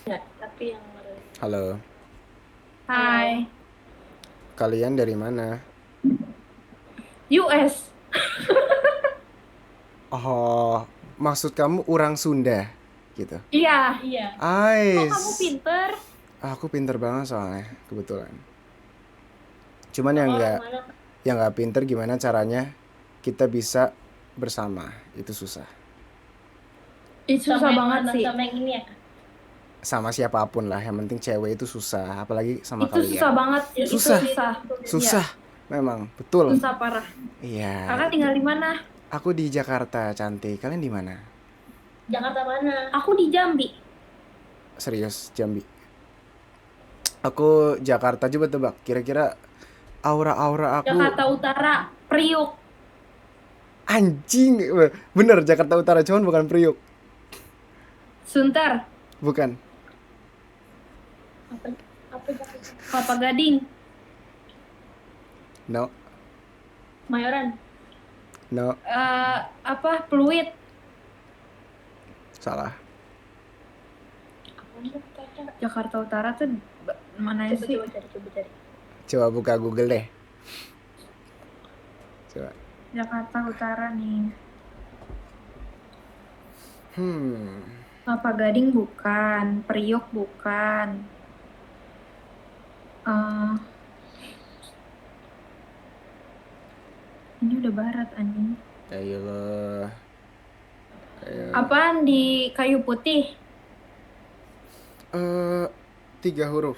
Enggak, tapi yang Halo, Halo. Hai, kalian dari mana? US. Oh, maksud kamu orang Sunda gitu. Iya. Iya. Kok kamu Ais, pinter? aku pinter banget soalnya kebetulan. Cuman Kakak orang mana? yang nggak pinter gimana caranya kita bisa bersama, itu susah. Itu susah Sama yang banget mana? sih. Sama yang ini ya? Sama siapapun lah, yang penting cewek itu susah, apalagi sama Itu susah kalian. banget sih. Itu Susah, susah. Iya, susah, memang betul. susah parah. Iya, Kakak itu. tinggal di mana? Aku di Jakarta, cantik. Kalian di mana? Jakarta mana? Aku di Jambi. Serius, Jambi. Aku Jakarta, coba tebak. Kira-kira aura-aura aku Jakarta Utara, Priuk. anjing. Bener, Jakarta Utara, cuman bukan Priuk. Sunter, Bukan. Apa? Apa Jakarta? Kelapa Gading, No, Mayoran. no, Pluit. salah. Apa Jakarta? Jakarta Utara tuh mana Coba sih? coba cari, coba cari. Coba buka Google deh. Coba. Jakarta Utara nih. Hmm. Kelapa Gading bukan, Priuk bukan. Eh, ini udah barat anjing. Ayolah. Ayo. Apaan di Kayu Putih? Eh, 3 huruf.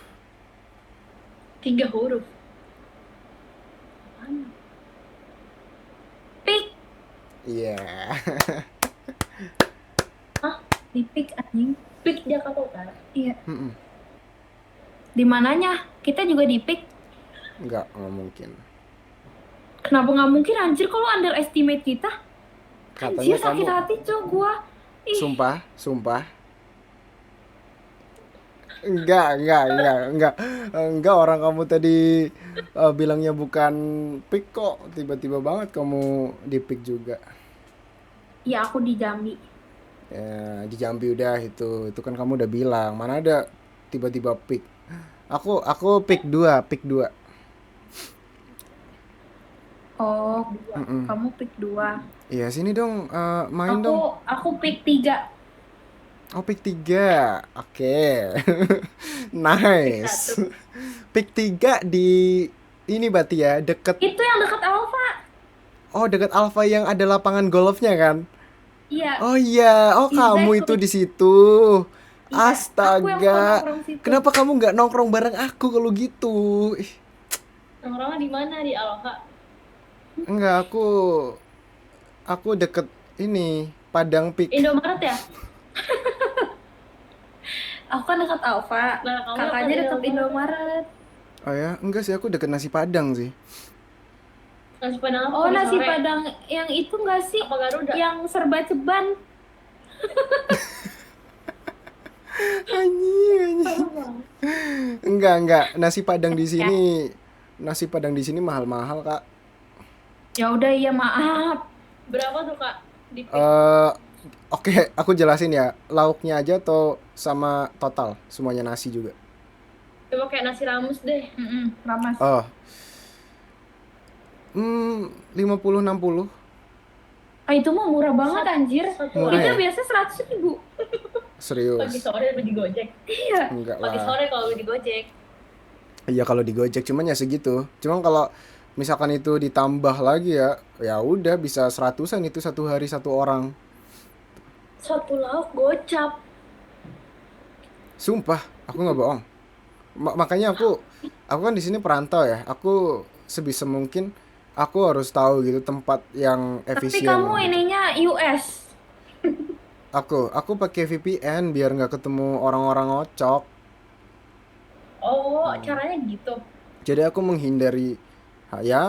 3 huruf. Mana? Pik. Iya. Di Pik anjing. Pik Jakarta Utara. Iya. Mm-mm. Di mananya? Kita juga di Pik. Nggak mungkin. Kenapa nggak mungkin anjir kalau underestimate kita? Katanya Anjir sakit kamu. hati cuy gua. Ih, Sumpah, sumpah. Enggak, orang kamu tadi bilangnya bukan pick kok, tiba-tiba banget kamu di pick juga. ya aku di Jambi. Ya, di Jambi udah itu kan kamu udah bilang, mana ada tiba-tiba pick. Aku pick dua. Oh, Mm-mm. kamu Pik 2. Iya, sini dong, main dong. Aku Pik 3. Oh, pick 3. Oke. Nice. Satu. Pick 3 di ini berarti ya, deket. Itu yang dekat Alfa. Oh, deket Alfa yang ada lapangan golfnya kan? Iya, Oh iya, oh kamu itu exactly. di situ. Iya, aku yang suka Astaga, nongkrong situ. kenapa kamu nggak nongkrong bareng aku kalau gitu? Ih, Nongkrongnya di mana? Di Aloha. enggak, aku deket ini Padang Pik. Indomaret ya? Aku kan dekat Alfa. Nah, kamu Kakaknya dekat dekat Indomaret. Indomaret. Oh ya, enggak sih, aku deket nasi Padang sih. Nasi Padang apa? Oh, Pagi nasi sore? Padang yang itu nggak sih? Apa Garuda? Yang serba ceban. Anjing. Enggak, Ya. nasi Padang di sini mahal-mahal kak. Ya udah iya maaf. Berapa tuh kak? Di Pik? Eh, oke, aku jelasin ya, lauknya aja atau sama total semuanya nasi juga. Coba kayak nasi ramus deh. Ramas. Oh, 50-60. Ah, itu mah murah banget anjir. Satu Murah Kita ya? biasa 100.000. Pagi Serius? sore beli Gojek. Iya. Enggak Pagi lah. sore kalau beli Gojek. Iya kalau di Gojek cuman ya segitu. Cuman kalau misalkan itu ditambah lagi ya, ya udah bisa 100-an itu satu hari satu orang. Satu lauk gocap. Sumpah, aku nggak bohong. Makanya aku kan di sini perantau ya. Aku sebisa mungkin aku harus tahu gitu tempat yang Tapi efisien kamu gitu. ininya US. Aku pakai VPN biar nggak ketemu orang-orang ngocok. Oh, caranya gitu. Jadi aku menghindari ya,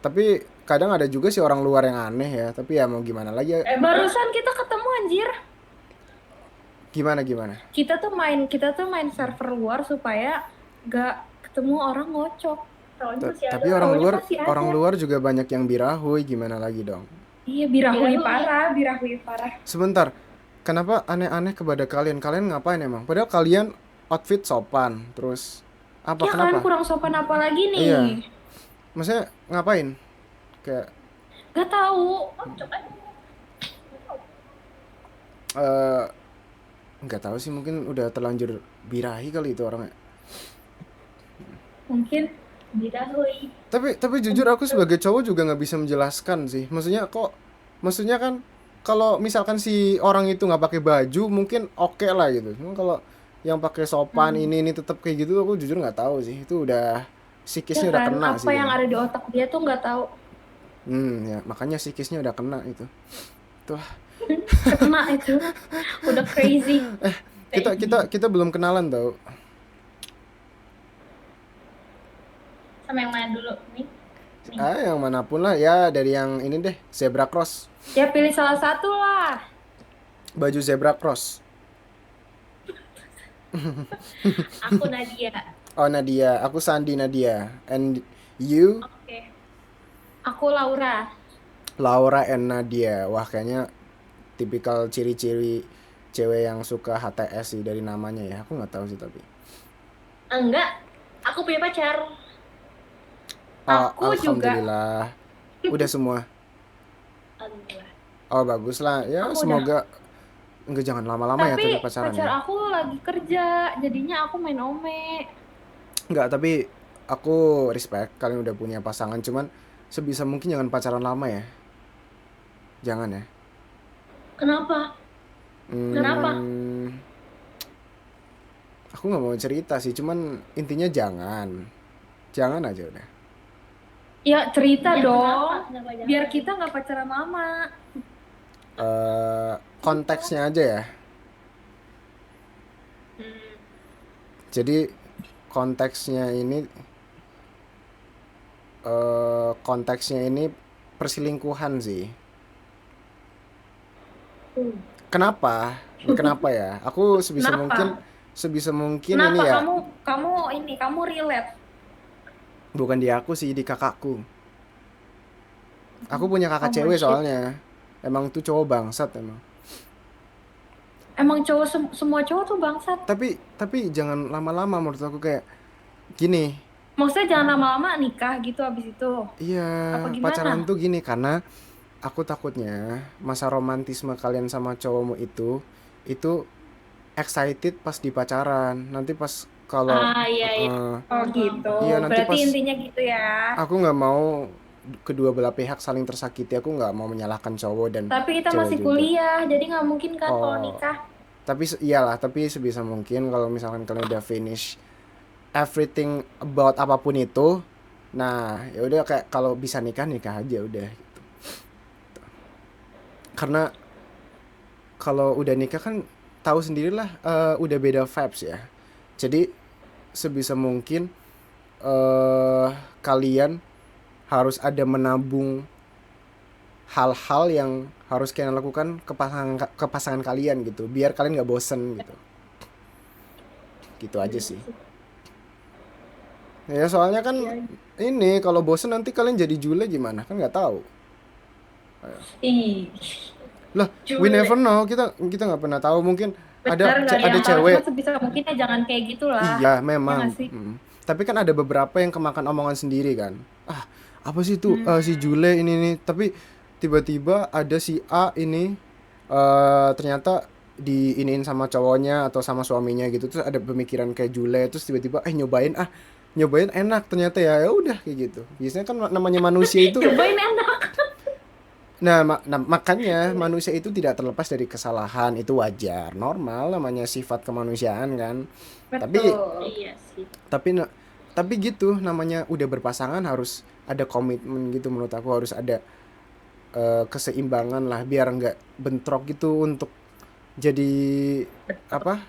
tapi kadang ada juga sih orang luar yang aneh ya. Tapi ya mau gimana lagi ya. Barusan kita ketemu anjir. Gimana? Kita tuh main server luar supaya gak ketemu orang ngocok. Tahun masih ada. Tapi Taunya pasti ada. orang luar juga banyak yang birahui, gimana lagi dong? Iya, birahui Birahui. parah, birahui parah. Sebentar, kenapa aneh-aneh kepada kalian? Kalian ngapain emang? Padahal kalian outfit sopan, terus apa? Ya kalian Kenapa? kurang sopan apa lagi Iya, nih? maksudnya ngapain? Kayak Gak tahu. Cocok aja. eh nggak tahu sih, mungkin udah terlanjur birahi kali itu orangnya. Mungkin Dirahui. Tapi jujur aku sebagai cowok juga nggak bisa menjelaskan sih. Maksudnya kan kalau misalkan si orang itu nggak pakai baju mungkin oke lah gitu. Cuma kalau yang pakai sopan ini tetap kayak gitu, aku jujur nggak tahu sih. Itu udah ya psikisnya udah kan kena apa sih yang kayaknya. ada di otak dia tuh nggak tahu. Ya makanya psikisnya udah kena itu. Tuh, Kena itu. Udah crazy. kita belum kenalan tau. Sama yang mana dulu nih? Yang manapun lah ya, dari yang ini deh, zebra cross. Ya pilih salah satu lah. Baju zebra cross. Aku Nadia. Oh, Nadia, aku Sandi Nadia. And you? Oke. Aku Laura. Laura and Nadia. Wah, kayaknya tipikal ciri-ciri cewek yang suka HTS sih dari namanya ya. Aku nggak tahu sih tapi. Enggak. Aku punya pacar. Oh, Aku juga. alhamdulillah. Udah semua. Alhamdulillah. Oh, bagus lah. Ya, Aku semoga enggak, jangan lama-lama ya Tapi tapi pacaran pacar ya. aku lagi kerja, jadinya aku main ome. Enggak, tapi aku respect kalian udah punya pasangan, cuman sebisa mungkin jangan pacaran lama ya. Jangan ya. Kenapa? Kenapa? Aku nggak mau cerita sih, cuman intinya jangan aja udah. Ya cerita Ya, dong. kenapa jangan? Biar kita nggak pacaran lama. Konteksnya aja ya. Jadi konteksnya ini perselingkuhan sih. Kenapa? Kenapa ya? Aku sebisa Kenapa? mungkin Kenapa ini ya. kamu relate? Bukan di aku sih, di kakakku. Aku punya kakak Oh my cewek shit. soalnya. Emang tuh cowok bangsat emang. Emang cowok semua cowok tuh bangsat. Tapi jangan lama-lama, menurut aku kayak gini. Maksudnya jangan lama-lama nikah gitu abis itu. Iya, Apa gimana? pacaran tuh gini karena aku takutnya masa romantisme kalian sama cowokmu itu excited pas di pacaran. Nanti pas kalau Iya. Oh gitu. Iya, nanti Berarti pas intinya gitu ya. aku nggak mau kedua belah pihak saling tersakiti. Aku nggak mau menyalahkan cowok dan Tapi kita cewek masih juga. kuliah, jadi nggak mungkin kan kalau Oh, nikah. tapi sebisa mungkin kalau misalkan kalian udah finish everything about apapun itu, nah ya udah, kayak kalau bisa nikah aja udah gitu. Karena kalau udah nikah kan tahu sendirilah, udah beda vibes ya. Jadi sebisa mungkin kalian harus ada menabung hal-hal yang harus kalian lakukan ke pasangan kalian gitu, biar kalian nggak bosen gitu. Gitu aja sih. Ya soalnya kan ini kalau bosen nanti kalian jadi jule gimana, kan nggak tahu. Ih. Lah, we Jule. never know, kita nggak pernah tahu, mungkin Benar nggak ada yang cewek. sebisa mungkin ya jangan kayak gitulah. Iya memang. nggak sih? Tapi kan ada beberapa yang kemakan omongan sendiri kan. Apa sih tuh si Jule ini nih. Tapi tiba-tiba ada si A ini ternyata diiniin sama cowoknya atau sama suaminya gitu. Terus ada pemikiran kayak Jule. Terus tiba-tiba nyobain enak ternyata ya. Ya udah kayak gitu. Biasanya kan namanya manusia itu. Cobain enak. Nah, makanya manusia itu tidak terlepas dari kesalahan. Itu wajar, normal, namanya sifat kemanusiaan kan. Betul. Iya sih. Tapi gitu, namanya udah berpasangan harus ada komitmen gitu, menurut aku harus ada keseimbangan lah, biar nggak bentrok gitu untuk jadi apa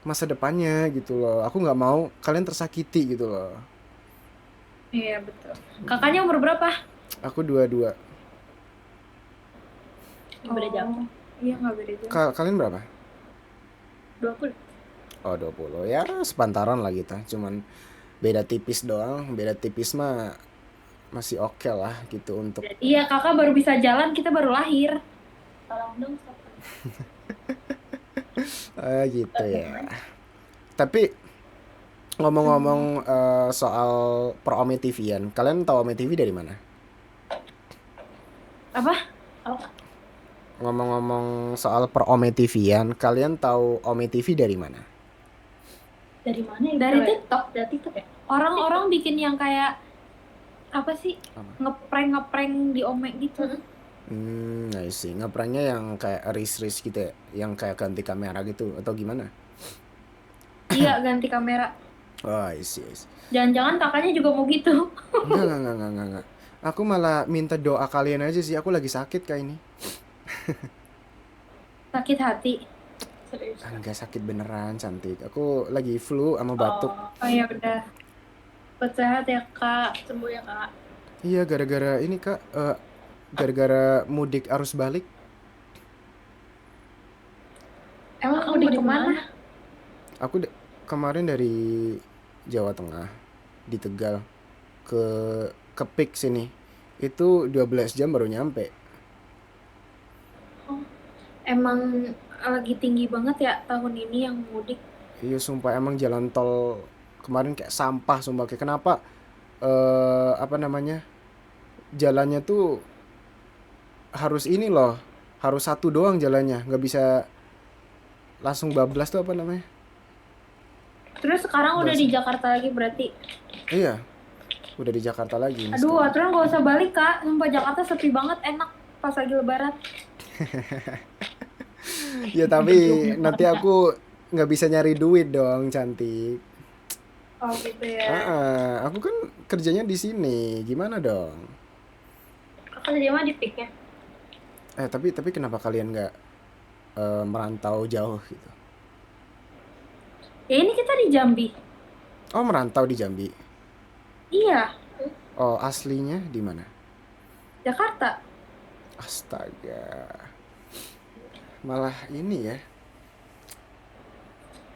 masa depannya gitu loh. Aku nggak mau kalian tersakiti gitu loh. Iya betul. Kakaknya umur berapa? Aku 22. Beda jauh. Iya nggak beda jauh. Kalian berapa? 20. Oh 20 ya, sepantaran lah kita, cuman beda tipis doang. Beda tipis mah masih oke lah gitu untuk Iya kakak baru bisa jalan, kita baru lahir. Tolong dong stop. Gitu ya. Tapi ngomong-ngomong soal per Ome TV-an, kalian tahu Ome TV dari mana? Apa? Oh, Ngomong-ngomong soal per Ome TV-an, kalian tahu Ome TV dari mana? dari mana ya? Dari Cewek? TikTok. Dari TikTok ya? Orang-orang bikin yang kayak apa sih? Apa? Ngeprank di Ome gitu. I see. Ngepranknya yang kayak ris-ris gitu ya? Yang kayak ganti kamera gitu atau gimana? Iya, ganti kamera. Oh, I see, I see. Jangan-jangan kakaknya juga mau gitu. Enggak. Aku malah minta doa kalian aja sih. Aku lagi sakit kayak ini. Sakit hati. Serius. Enggak sakit beneran, cantik. Aku lagi flu sama batuk. Oh ya udah. Buat sehat ya kak. Sembuh ya kak. Iya, gara-gara ini Kak, gara-gara mudik arus balik. Emang Kakak mau di mau di kemana? Aku kemarin dari Jawa Tengah di Tegal ke Pik sini. Itu 12 jam baru nyampe. Emang lagi tinggi banget ya tahun ini yang mudik. Iya, sumpah emang jalan tol kemarin kayak sampah, sumpah. Kayak kenapa apa namanya? Jalannya tuh harus ini loh. Harus satu doang jalannya, nggak bisa langsung bablas tuh apa namanya? Terus sekarang udah di Jakarta lagi berarti. Iya, udah di Jakarta lagi. Aduh, aturan gak usah balik kak. Sumpah Jakarta sepi banget, enak pas lagi lebaran. Ya tapi nanti aku nggak bisa nyari duit dong, cantik. Oh gitu ya. Aku kan kerjanya di sini, gimana dong? Kakak tadi mah di Pik ya? Tapi kenapa kalian nggak merantau jauh gitu? Ya ini kita di Jambi. Oh, merantau di Jambi. Iya, Oh, aslinya di mana? Jakarta. Astaga. Malah ini ya.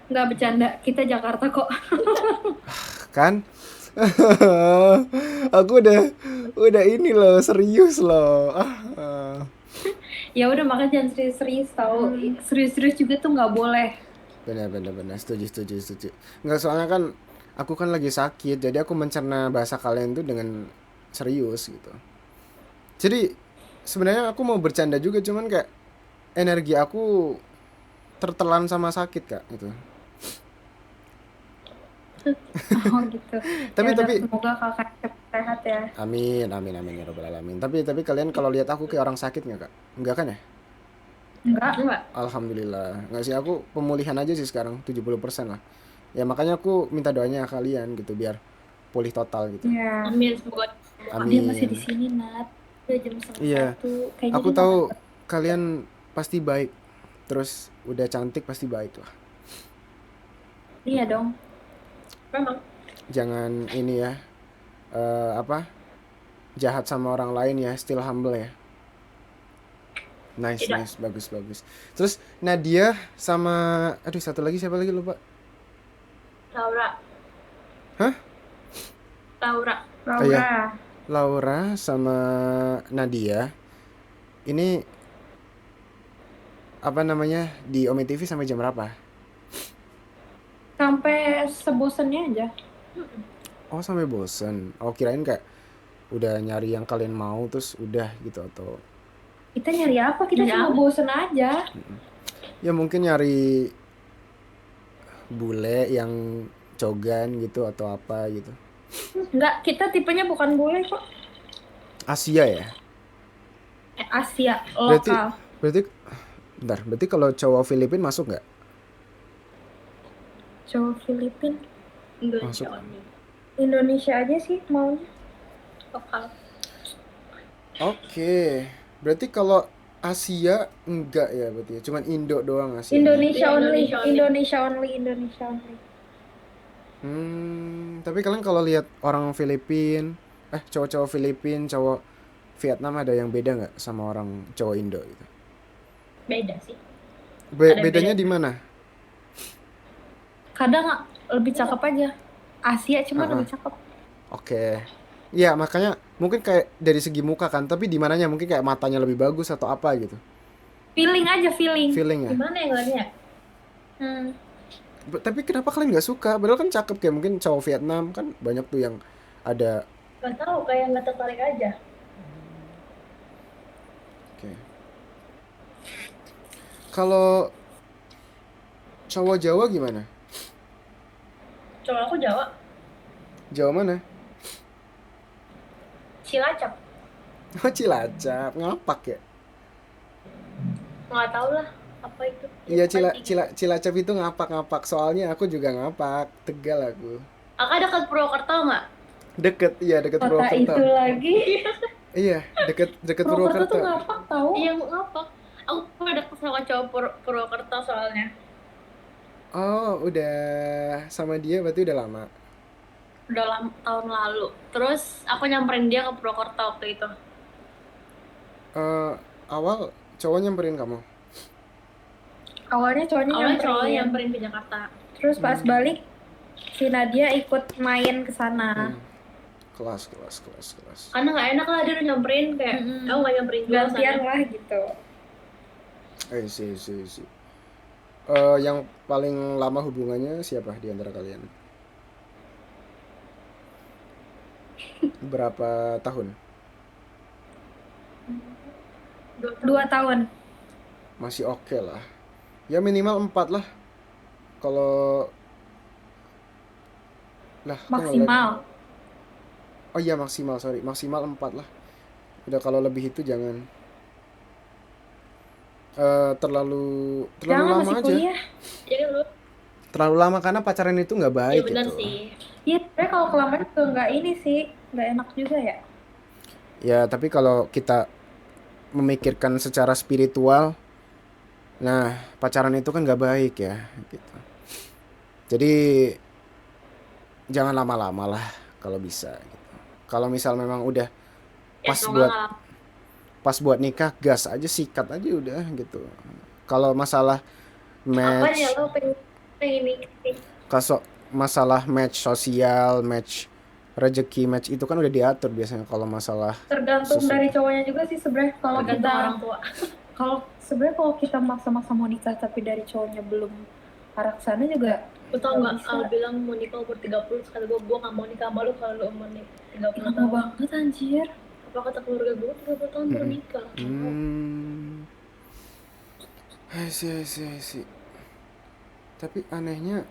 Nggak bercanda, kita Jakarta kok. Kan? Aku udah ini loh, serius loh. Ya udah makanya jangan serius-serius tahu. Serius-serius juga tuh nggak boleh. Benar. Setuju. Nggak, soalnya kan aku kan lagi sakit, jadi aku mencerna bahasa kalian tuh dengan serius gitu. Jadi sebenarnya aku mau bercanda juga, cuman kayak energi aku tertelan sama sakit Kak gitu. Oh gitu. Tapi Ya udah, tapi semoga kakak cepat sehat ya. amin ya rabbal alamin. Tapi kalian kalau lihat aku kayak orang sakit nggak Kak? Enggak kan ya? Enggak. Alhamdulillah. Nggak sih, aku pemulihan aja sih sekarang 70% lah. Ya makanya aku minta doanya kalian gitu biar pulih total gitu. Ya. Amin, semoga. Dia masih Amin. di sini Nat. Udah jam Iya. 1. Kayaknya Aku dia tahu nggak- kalian pasti baik. Terus udah cantik pasti baik lah. Iya dong. Memang. Jangan ini ya. Apa? Jahat sama orang lain ya, still humble ya. Nice, Tidak. bagus. Terus Nadia sama aduh satu lagi siapa lagi lupa. Laura. Hah? Laura. Laura. Iya. Laura sama Nadia ini apa namanya di Ome TV sampai jam berapa? Sampai sebosennya aja. Oh, sampai bosen. Oh, kirain kayak udah nyari yang kalian mau terus udah gitu atau Kita nyari apa? Kita Nyari cuma apa? bosen aja. ya mungkin nyari bule yang cogan gitu atau apa gitu. Enggak, kita tipenya bukan bule kok. Asia ya? Asia, Berarti lokal. berarti kalau cowok Filipin masuk nggak? Cowok Filipin. Indonesia Masuk. only. Indonesia aja sih maunya. Lokal. Oke. Berarti kalau Asia enggak ya berarti ya? Cuman Indo doang Asia. Indonesia Iya, only. Indonesia only. Indonesia only. Tapi kalian kalau lihat orang Filipin, cowok-cowok Filipin, cowok Vietnam ada yang beda nggak sama orang cowok Indo gitu? Beda sih. Ada yang Bedanya beda. di mana? Kadang lebih cakep aja. Asia cuma lebih cakep. Oke. Ya, makanya mungkin kayak dari segi muka kan, tapi di mananya mungkin kayak matanya lebih bagus atau apa gitu. Feeling aja, feeling. Feeling ya. Gimana ya ngeliatnya? Tapi kenapa kalian nggak suka? Padahal kan cakep, kayak mungkin cowok Vietnam kan banyak tuh yang ada. Gak tahu, kayak nggak tertarik aja. Oke. Kalau cowok Jawa gimana? Cowok aku Jawa, Jawa mana? Cilacap. Oh, Cilacap, ngapak ya? Nggak tahu lah apa itu. Iya, Pasti. Cilacap itu ngapak-ngapak. Soalnya aku juga ngapak, Tegal aku. Kakak dekat Purwokerto nggak? Deket, iya deket Kota Purwokerto. itu lagi. Iya, deket Purwokerto tuh Purwokerto. ngapak tahu. Iya ngapa? Aku pernah deket sama cowok Purwokerto soalnya. Oh, udah sama dia berarti udah lama. Udah tahun lalu. Terus aku nyamperin dia ke Purwokerto waktu itu. Awal cowok nyamperin kamu. Awalnya cowoknya Awalnya cowok nyamperin. nyamperin ke Jakarta. Terus pas balik si Nadia ikut main ke sana. Kelas. Karena nggak enak lah dia udah nyamperin kayak kamu nggak nyamperin gue Gantian sana. lah gitu. See. Yang paling lama hubungannya siapa di antara kalian? Berapa tahun? 2 tahun. Masih oke lah. Ya minimal 4 lah. Kalau lah aku ngeliat. Maksimal. Oh iya maksimal, sorry. Maksimal 4 lah. Udah kalau lebih itu jangan. Terlalu Jangan lama masih aja. kuliah. Jadi lu Terlalu lama karena pacaran itu nggak ya baik benar gitu. sih. Iya, tapi kalau kelamaan juga nggak ini sih, nggak enak juga ya. Ya tapi kalau kita memikirkan secara spiritual, nah pacaran itu kan nggak baik ya gitu. Jadi jangan lama-lama lah kalau bisa gitu. Kalau misal memang udah Ya pas semoga buat nggak lama. pas buat nikah, gas aja, sikat aja udah gitu. Kalau masalah Apa match, ya lo pengen nikah? masalah match sosial, match rezeki, match itu kan udah diatur biasanya. Kalau masalah Tergantung sesuatu. dari cowoknya juga sih sebenarnya. Kalau Tergantung kita orang tua. kalau kita maksa-maksa mau nikah tapi dari cowoknya belum arah ke sana juga Lu tau nggak bisa. kalau bilang mau nikah umur 30 sekali gue nggak mau nikah sama lu kalau lu umur 30 lama tahun. banget anjir. Apa kata keluarga gue 30 tahun baru nikah. I see. Tapi anehnya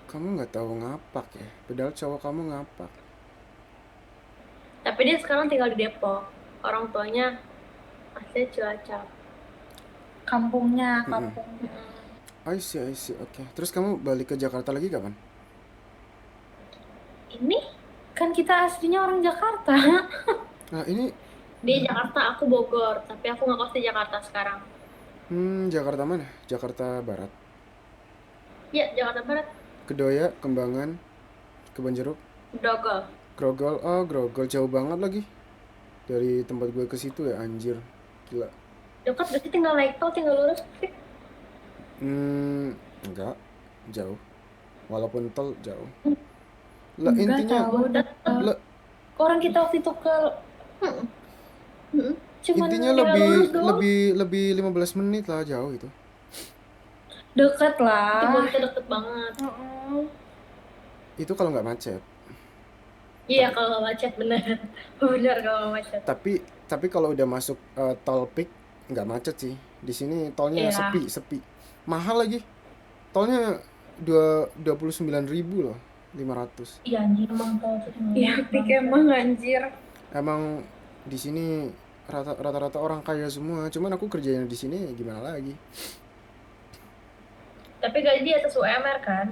kamu nggak tahu ngapak ya. Padahal cowok kamu ngapak. Tapi dia sekarang tinggal di Depok. Orang tuanya asli Cilacap. Kampungnya. I see. Oke. Terus kamu balik ke Jakarta lagi kapan? Ini Kan kita aslinya orang Jakarta. Nah ini dia Jakarta, aku Bogor. Tapi aku nggak kos di Jakarta sekarang. Jakarta mana? Jakarta Barat. Ya Jakarta Barat. Kedoya, Kembangan, Kebonjeruk, Dogol. Grogol. Oh, Grogol jauh banget lagi. Dari tempat gue ke situ ya, anjir. Gila. Dekat berarti tinggal naik tol, tinggal lurus. Enggak. Jauh. Walaupun tol jauh. Lah Enggak intinya tahu. lah, Orang kita waktu itu ke cuman intinya tinggal lebih lurus doang. lebih 15 menit lah jauh itu. Deket Itu lah. buat kita deket banget. Itu kalau nggak macet. Iya kalau nggak macet bener. Bener kalau nggak macet. Tapi kalau udah masuk tol peak nggak macet sih. Di sini tolnya Iya. sepi. Mahal lagi. Tolnya 29.000 loh, 500. Iya anjir emang tol itu Iya, pik emang anjir. Emang di sini rata-rata orang kaya semua. Cuman aku kerjanya di sini gimana lagi? Tapi gaji di atas UMR kan?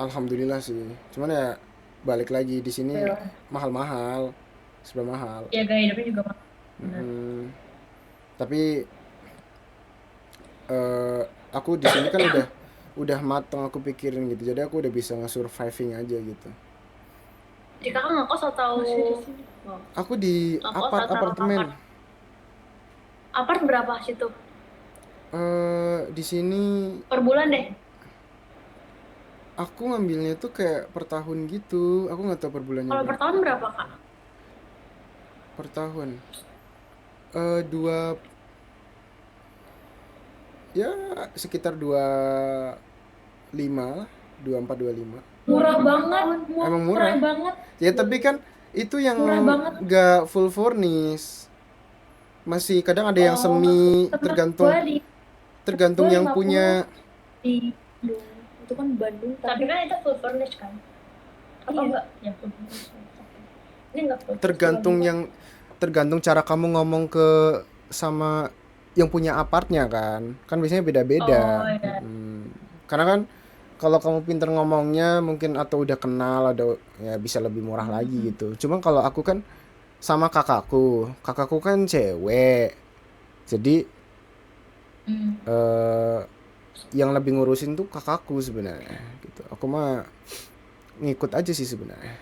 Alhamdulillah sih. Cuman ya balik lagi di sini Iya. mahal-mahal, serba mahal. Ya gaya hidupnya juga mahal. Tapi aku di sini kan udah mateng aku pikirin gitu. Jadi aku udah bisa nge-surviving aja gitu. Jadi kakak ngekos atau Aku di Ngekos atau apartemen. apart berapa situ? Di sini Per bulan deh. aku ngambilnya tuh kayak per tahun gitu. Aku nggak tahu per bulannya Kalau per berapa. tahun berapa kak? Per tahun. Dua Ya sekitar 25 lah, 24 25. Murah banget, Emang murah murah. banget, Ya tapi kan itu yang murah banget. gak full furnish. Masih kadang ada yang Oh, semi, temen tergantung gue yang 50 punya. di Bandung. Itu kan Bandung, Tapi kan itu full furnish kan? Apa Iya. enggak? Ya full furnish. Ini enggak full furnish. Tergantung cara kamu ngomong ke sama yang punya apartnya kan biasanya beda-beda. Oh iya. Karena kan kalau kamu pinter ngomongnya mungkin atau udah kenal ada ya bisa lebih murah lagi gitu. Cuma kalau aku kan sama kakakku kan cewek, jadi eh yang lebih ngurusin tuh kakakku sebenarnya gitu. Aku mah ngikut aja sih sebenarnya.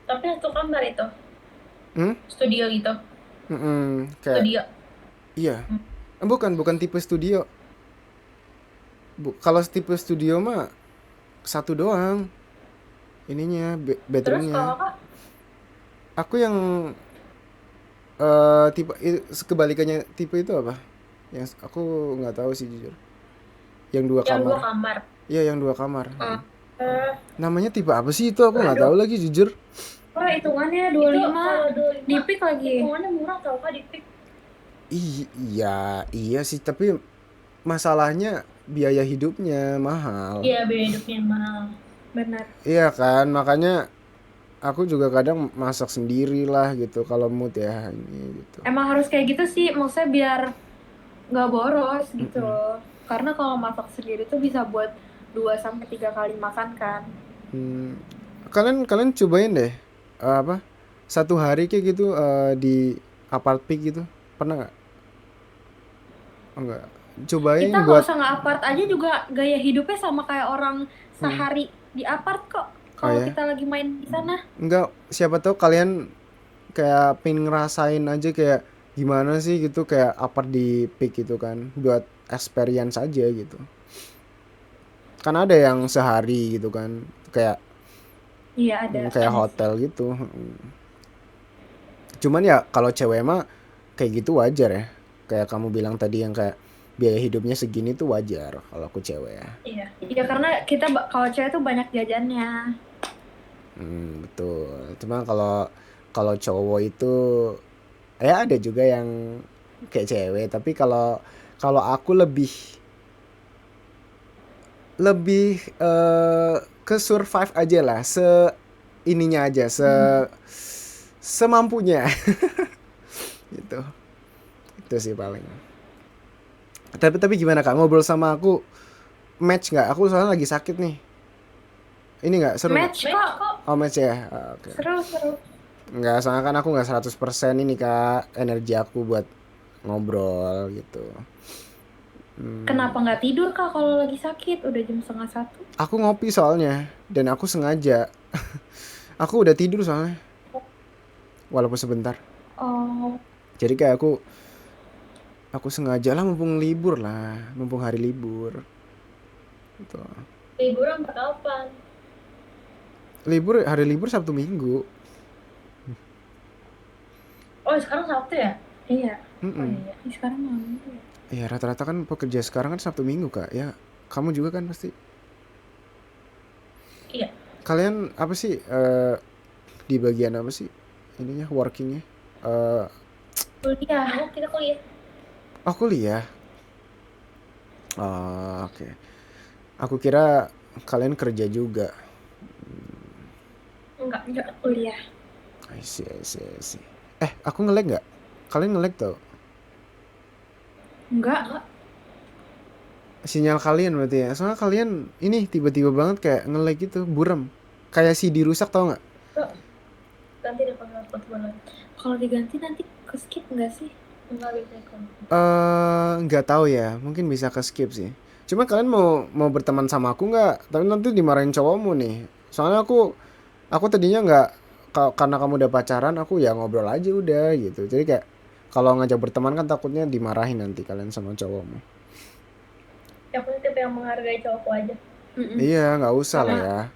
Tapi satu kamar itu. Hmm? Studio gitu. Kayak Studio. iya. Bukan tipe studio. Kalau tipe studio mah satu doang ininya Terus bedroomnya. kalau Kak, Aku yang tipe kebalikannya tipe itu apa? Yang aku nggak tahu sih jujur. Yang dua yang kamar. 2 kamar. Iya yang 2 kamar. Eh, Namanya tipe apa sih itu? Aku nggak tahu lagi jujur. murah hitungannya itu 25 kalau 25 di Pik lagi. hitungannya murah tau Kak di Pik. Iya sih tapi masalahnya biaya hidupnya mahal. Iya, biaya hidupnya mahal. Benar. Iya kan makanya aku juga kadang masak sendiri lah gitu kalau mood ya ini gitu. Emang harus kayak gitu sih, maksudnya biar nggak boros gitu. Karena kalau masak sendiri tuh bisa buat 2 sampai 3 kali makan kan. Kalian cobain deh apa satu hari kayak gitu di apartment gitu pernah nggak? Oh, nggak cobain Kita nggak buat usah nge-apart aja juga gaya hidupnya sama kayak orang sehari di apart kok. Kalau ya? kita lagi main di sana. Nggak siapa tahu kalian kayak pengen ngerasain aja kayak gimana sih gitu kayak apart di peak gitu kan buat experience aja gitu kan ada yang sehari gitu kan kayak Iya ada. kayak hotel gitu. Cuman ya kalau cewek mah kayak gitu wajar ya. Kayak kamu bilang tadi yang kayak biaya hidupnya segini tuh wajar kalau aku cewek ya. Iya. Iya karena kita kalau cewek tuh banyak jajannya. Betul. Cuma kalau kalau cowok itu ya ada juga yang kayak cewek, tapi kalau kalau aku lebih ke survive aja lah, ininya aja, semampunya. Gitu. Itu sih paling. Tapi gimana Kak ngobrol sama aku match nggak? Aku soalnya lagi sakit nih. Ini nggak seru? Match kok. Oh match ya. Oke. Seru. Nggak, soalnya kan aku nggak 100% ini Kak energi aku buat ngobrol gitu. Kenapa nggak tidur Kak kalau lagi sakit? Udah jam 12:30. Aku ngopi soalnya dan aku sengaja. Aku udah tidur soalnya. Walaupun sebentar. Oh. Jadi kayak aku sengaja lah mumpung hari libur. Gitu. Liburan kapan? Hari libur Sabtu Minggu. Oh, sekarang Sabtu ya? Iya. Oh iya. Ini sekarang malam ya. Ya rata-rata kan pekerja sekarang kan Sabtu Minggu Kak. Ya kamu juga kan pasti. Iya. Kalian apa sih di bagian apa sih ininya workingnya? Kuliah. Oh, kita kuliah. Oh kuliah. Oh, oke. Aku kira kalian kerja juga. Enggak. Kuliah. I see. Aku nge-lag nggak? Kalian nge-lag tau? Enggak. Sinyal kalian berarti ya. Soalnya kalian ini tiba-tiba banget kayak nge-lag gitu, buram. Kayak CD rusak tau nggak? Ganti deh kalau aku lagi. Kalau diganti nanti ke skip nggak sih? Enggak bisa kan. Nggak tahu ya. Mungkin bisa ke skip sih. Cuma kalian mau berteman sama aku nggak? Tapi nanti dimarahin cowokmu nih. Soalnya aku tadinya nggak karena kamu udah pacaran, aku ya ngobrol aja udah gitu. Jadi kayak kalau ngajak berteman kan takutnya dimarahin nanti kalian sama cowokmu. Ya aku tipe yang menghargai cowokku aja. Iya, nggak usah lah ya.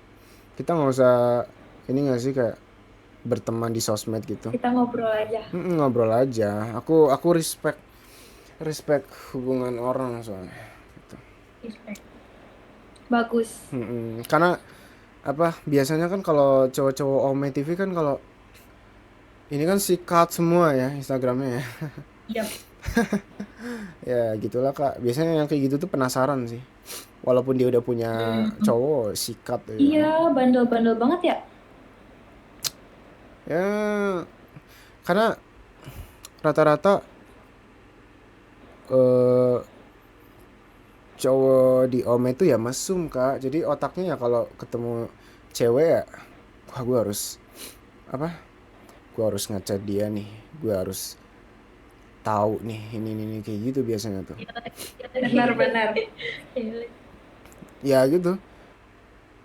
Kita nggak usah ini nggak sih kayak berteman di sosmed gitu. Kita ngobrol aja. Ngobrol aja. Aku respect hubungan orang soalnya. Gitu. Respect. Bagus. Karena apa biasanya kan kalau cowok-cowok Ome TV kan kalau ini kan sikat semua ya Instagramnya ya. Yap. Ya gitulah Kak. Biasanya yang kayak gitu tuh penasaran sih. Walaupun dia udah punya cowok sikat ya. Iya, bandel-bandel banget ya. Ya karena rata-rata eh cowok di Ome itu ya mesum Kak. Jadi otaknya ya kalau ketemu cewek ya wah gue harus apa? Gue harus ngechat dia nih. Gue harus tahu nih ini kayak gitu biasanya tuh. Benar-benar. Ya gitu.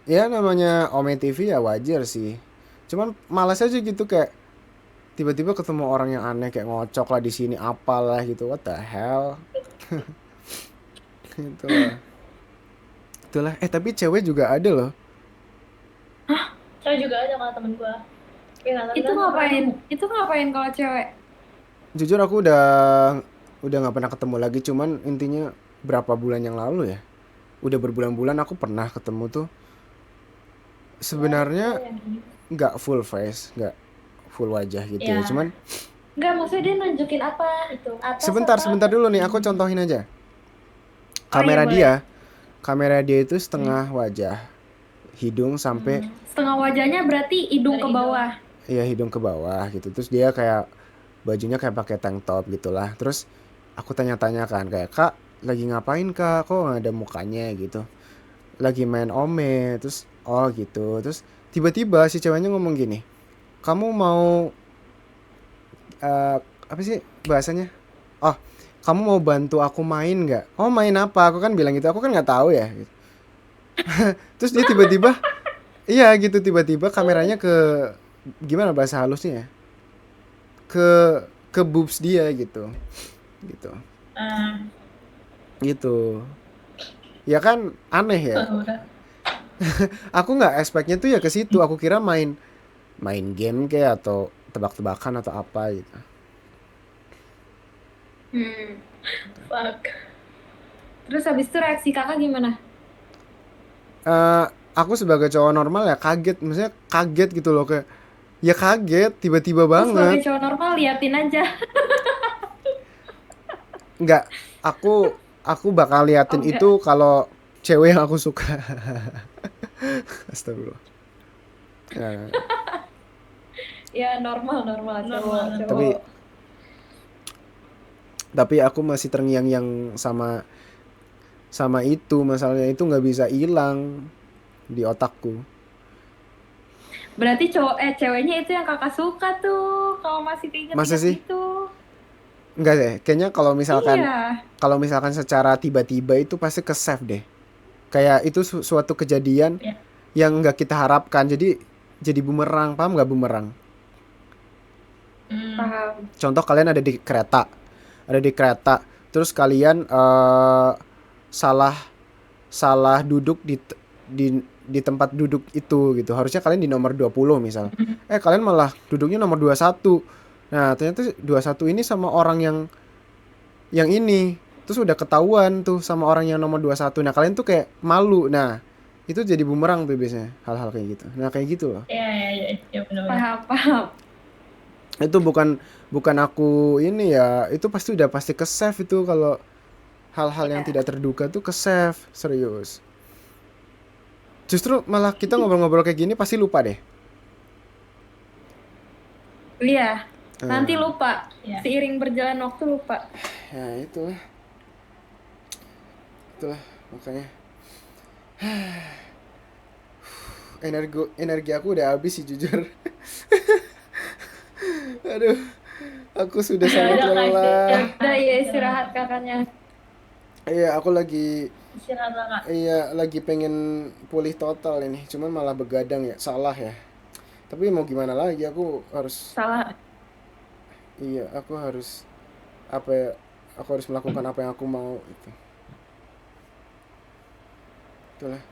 Ya namanya Ome TV ya wajar sih. Cuman malas aja gitu kayak tiba-tiba ketemu orang yang aneh kayak ngocok lah di sini apalah gitu. What the hell? Gitu lah. Itulah. Tapi cewek juga ada loh. Cewek juga ada kalau temen gue. Itu ngapain kalau cewek? Jujur aku udah nggak pernah ketemu lagi. Cuman intinya berapa bulan yang lalu ya. Udah berbulan-bulan aku pernah ketemu tuh. Sebenarnya nggak full face, nggak full wajah gitu ya. Cuman Enggak, maksudnya dia nunjukin apa itu? Atas sebentar dulu nih aku contohin aja. Kamera dia itu setengah wajah, hidung sampai setengah wajahnya berarti hidung ke bawah. Iya hidung ke bawah gitu. Terus dia kayak bajunya kayak pakai tank top gitulah. Terus aku tanya-tanya kan kayak Kak lagi ngapain Kak? Kok nggak ada mukanya gitu? Lagi main Ome. Terus oh gitu. Terus tiba-tiba si ceweknya ngomong gini, kamu mau apa sih bahasanya? Oh, kamu mau bantu aku main nggak? Oh main apa? Aku kan bilang gitu. Aku kan nggak tahu ya. Gitu. Terus dia tiba-tiba, iya gitu tiba-tiba kameranya ke gimana bahasa halusnya ya? Ke boobs dia gitu. Gitu. Ya kan aneh ya. Aku nggak expectnya tuh ya ke situ. Aku kira main game kayak atau tebak-tebakan atau apa gitu. Fuck. Terus habis itu reaksi kakak gimana? Aku sebagai cowok normal ya kaget, maksudnya kaget gitu loh kayak ya kaget tiba-tiba Terus sebagai banget. cowok normal liatin aja. Nggak, aku bakal liatin itu kalau cewek yang aku suka. Astagfirullah. Ya normal cowok. Tapi aku masih terngiang-ngiang sama itu, masalahnya itu nggak bisa hilang di otakku. Berarti ceweknya itu yang kakak suka tuh. Kalau masih keinget Masa sih? gitu. Enggak deh, kayaknya kalau Iya. misalkan secara tiba-tiba itu pasti ke save deh. Kayak itu suatu kejadian yang nggak kita harapkan, jadi bumerang, paham nggak bumerang? Paham. Contoh kalian ada di kereta, terus kalian salah duduk di tempat duduk itu gitu. Harusnya kalian di nomor 20 misal. Kalian malah duduknya nomor 21. Nah, ternyata 21 ini sama orang yang ini. Terus udah ketahuan tuh sama orang yang nomor 21. Nah, kalian tuh kayak malu. Nah, itu jadi bumerang tuh biasanya hal-hal kayak gitu. Nah, kayak gitu loh. Iya benar. Paham. Itu bukan aku ini ya, itu udah pasti ke save itu kalau hal-hal yang tidak terduga tuh ke save, serius. Justru malah kita ngobrol-ngobrol kayak gini pasti lupa deh. Iya. Nanti lupa. Seiring berjalan waktu lupa. Ya itulah makanya energi aku udah habis sih jujur. Aduh, aku sudah sangat lelah. Udah ya istirahat kakaknya. Iya, aku lagi Istirahat lah Kak. Iya, lagi pengen pulih total ini. Cuman malah begadang ya, salah ya. Tapi mau gimana lagi, aku harus Salah. Iya, aku harus apa ya? Aku harus melakukan apa yang aku mau itu. Itulah.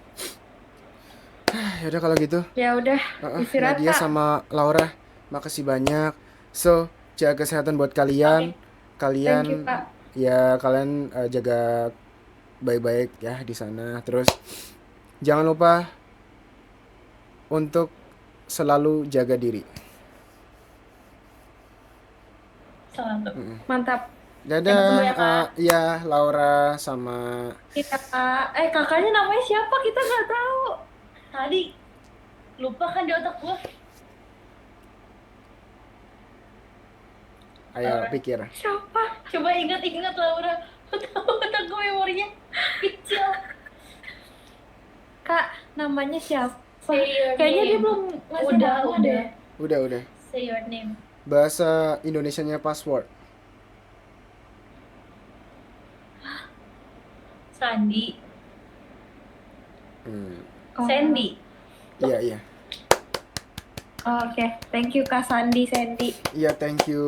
Ya udah kalau gitu. Ya udah, istirahat Nadia Kak. sama Laura, makasih banyak. So, jaga kesehatan buat kalian. Thank you, Kak. Ya kalian jaga baik-baik ya di sana. Terus jangan lupa untuk selalu jaga diri. Selalu. Mantap. Tunggu Dadah, ya, Kak. ya Laura sama Kita kakaknya namanya siapa? Kita nggak tahu. Tadi lupa kan di otak gua. ayo Laura. pikir. Siapa? Coba ingat-ingat Laura. Otak gua memorinya kecil. Kak, namanya siapa? Say your Kayaknya dia name. belum ngasih Udah, nama udah. deh. Udah. Say your name. Bahasa Indonesianya password. Sandi. Oh. Sandy. Iya. Oke, thank you Kak Sandy. Iya, thank you.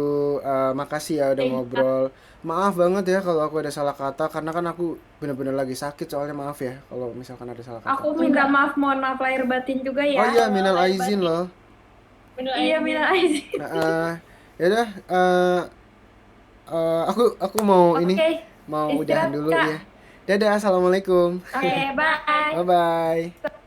Makasih ya udah Thank you. ngobrol. Maaf banget ya kalau aku ada salah kata karena kan aku bener-bener lagi sakit soalnya, maaf ya kalau misalkan ada salah kata. Aku minta maaf, mohon maaf lahir batin juga ya. Oh iya, minal aizin loh. Iya, minal aizin. Ya udah, aku mau Oke, ini mau udahan istirahat, dulu Kak. ya. Dadah, assalamualaikum. Oke, bye. Bye bye.